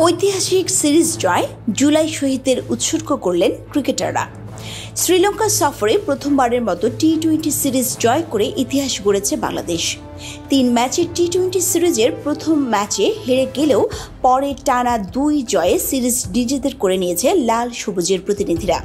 ঐতিহাসিক সিরিজ জয়, জুলাই শহীদদের উৎসর্গ করলেন ক্রিকেটাররা। শ্রীলঙ্কা সফরে প্রথমবারের মতো টি-20 সিরিজ জয় করে ইতিহাস গড়েছে বাংলাদেশ। 3 ম্যাচের টি-20 সিরিজের প্রথম ম্যাচে হেরে গেলেও পরে টানা 2 জয়ে সিরিজ নিজেদের করে নিয়েছে লাল সবুজের প্রতিনিধিরা।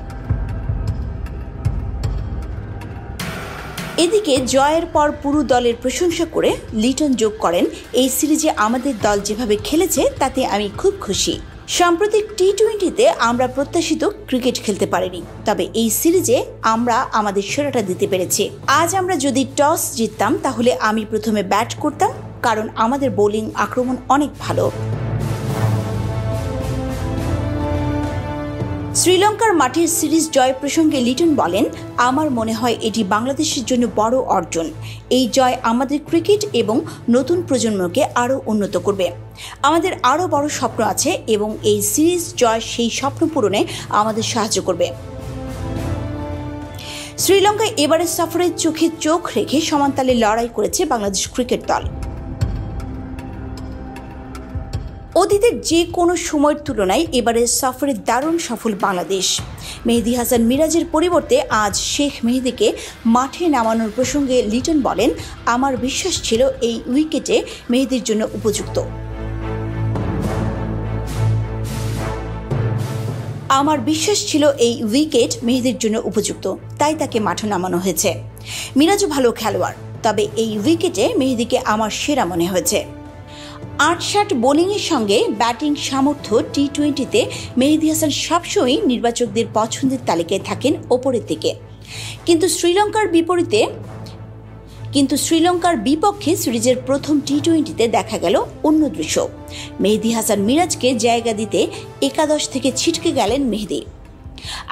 এদিকে জয়ের পর পুরো দলের প্রশংসা করে লিটন যোগ করেন, এই সিরিজে আমাদের দল যেভাবে খেলেছে তাতে আমি খুব খুশি। সাম্প্রতিক টি-20তে আমরা প্রত্যাশিত ক্রিকেট খেলতে পারিনি, তবে এই সিরিজে আমরা আমাদের সেরাটা দিতে পেরেছি। আজ আমরা যদি টস জিততাম তাহলে আমি প্রথমে ব্যাট করতাম, কারণ আমাদের বোলিং আক্রমণ অনেক ভালো। শ্রীলঙ্কার মাঠের সিরিজ জয় প্রসঙ্গে লিটন বলেন, আমার মনে হয় এটি বাংলাদেশের জন্য বড় অর্জন। এই জয় আমাদের ক্রিকেট এবং নতুন প্রজন্মকে আরও উন্নত করবে। আমাদের আরও বড় স্বপ্ন আছে এবং এই সিরিজ জয় সেই স্বপ্ন পূরণে আমাদের সাহায্য করবে। শ্রীলঙ্কায় এবারের সফরে চোখে চোখ রেখে সমানতালে লড়াই করেছে বাংলাদেশ ক্রিকেট দল। অতীতের যে কোনো সময়ের তুলনায় এবারের সফরে দারুণ সফল বাংলাদেশ। মেহেদী হাসান মিরাজের পরিবর্তে আজ শেখ মেহেদীকে মাঠে নামানোর প্রসঙ্গে লিটন বলেন, আমার বিশ্বাস ছিল এই উইকেটে মেহেদীর জন্য উপযুক্ত। তাই তাকে মাঠে নামানো হয়েছে। মিরাজও ভালো খেলোয়াড়, তবে এই উইকেটে মেহেদীকে আমার সেরা মনে হয়েছে। ৮-৬০ বোলিংয়ের সঙ্গে ব্যাটিং সামর্থ্য টি-20তে মেহেদী হাসান সবসময়ই নির্বাচকদের পছন্দের তালিকায় থাকেন ওপরের দিকে। কিন্তু শ্রীলঙ্কার বিপক্ষে সিরিজের প্রথম টি-20তে দেখা গেল অন্য দৃশ্য। মেহেদী হাসান মিরাজকে জায়গা দিতে একাদশ থেকে ছিটকে গেলেন মেহেদী।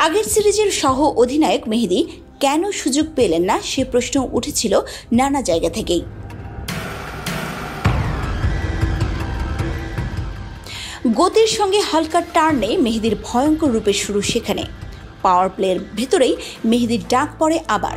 আগের সিরিজের সহ অধিনায়ক মেহেদী কেন সুযোগ পেলেন না সে প্রশ্ন উঠেছিল নানা জায়গা থেকেই। গতির সঙ্গে হালকা টার্নে মেহেদীর ভয়ঙ্কর রূপে শুরু সেখানে। পাওয়ার প্লের ভেতরেই মেহেদীর ডাক পড়ে আবার।